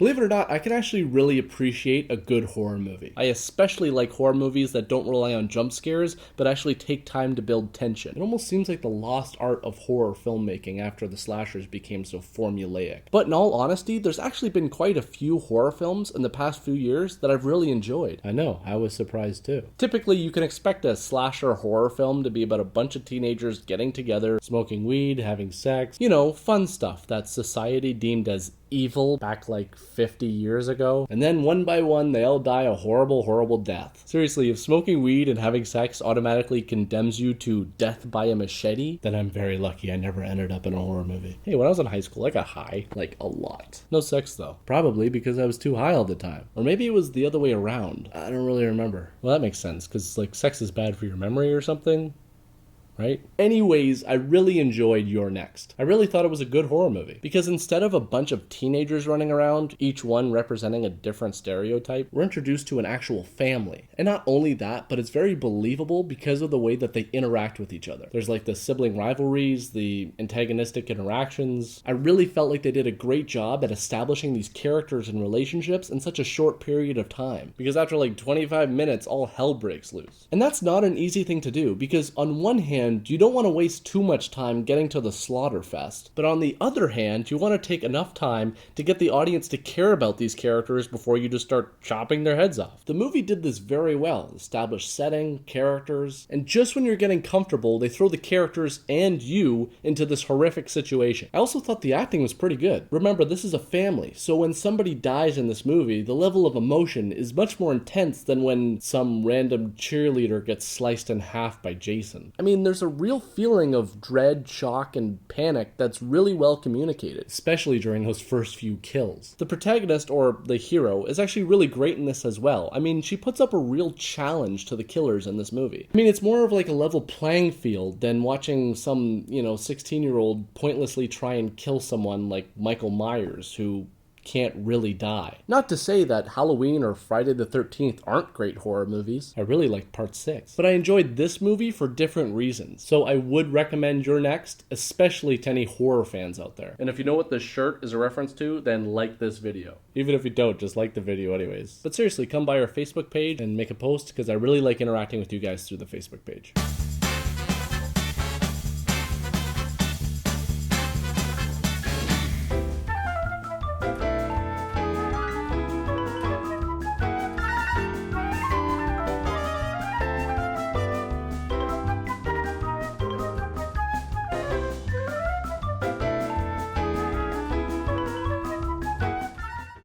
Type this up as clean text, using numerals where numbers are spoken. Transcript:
Believe it or not, I can actually really appreciate a good horror movie. I especially like horror movies that don't rely on jump scares, but actually take time to build tension. It almost seems like the lost art of horror filmmaking after the slashers became so formulaic. But in all honesty, there's actually been quite a few horror films in the past few years that I've really enjoyed. I know, I was surprised too. Typically, you can expect a slasher horror film to be about a bunch of teenagers getting together, smoking weed, having sex, fun stuff that society deemed as evil back like 50 years ago. And then one by one, they all die a horrible, horrible death. Seriously, if smoking weed and having sex automatically condemns you to death by a machete, then I'm very lucky I never ended up in a horror movie. Hey, when I was in high school, I got high, like a lot. No sex though. Probably because I was too high all the time. Or maybe it was the other way around. I don't really remember. Well, that makes sense, because like sex is bad for your memory or something. Right? Anyways, I really enjoyed You're Next. I really thought it was a good horror movie because instead of a bunch of teenagers running around, each one representing a different stereotype, we're introduced to an actual family. And not only that, but it's very believable because of the way that they interact with each other. There's like the sibling rivalries, the antagonistic interactions. I really felt like they did a great job at establishing these characters and relationships in such a short period of time. Because after like 25 minutes, all hell breaks loose. And that's not an easy thing to do because on one hand, you don't want to waste too much time getting to the slaughter fest, but on the other hand, you want to take enough time to get the audience to care about these characters before you just start chopping their heads off. The movie did this very well, established setting, characters, and just when you're getting comfortable, they throw the characters and you into this horrific situation. I also thought the acting was pretty good. Remember, this is a family, so when somebody dies in this movie, the level of emotion is much more intense than when some random cheerleader gets sliced in half by Jason. I mean, there's a real feeling of dread, shock, and panic that's really well communicated, especially during those first few kills. The protagonist, or the hero, is actually really great in this as well. I mean, she puts up a real challenge to the killers in this movie. I mean, it's more of like a level playing field than watching some, 16-year-old pointlessly try and kill someone like Michael Myers, who can't really die. Not to say that Halloween or Friday the 13th aren't great horror movies. I really liked Part 6. But I enjoyed this movie for different reasons. So I would recommend You're Next, especially to any horror fans out there. And if you know what this shirt is a reference to, then like this video. Even if you don't, just like the video anyways. But seriously, come by our Facebook page and make a post because I really like interacting with you guys through the Facebook page.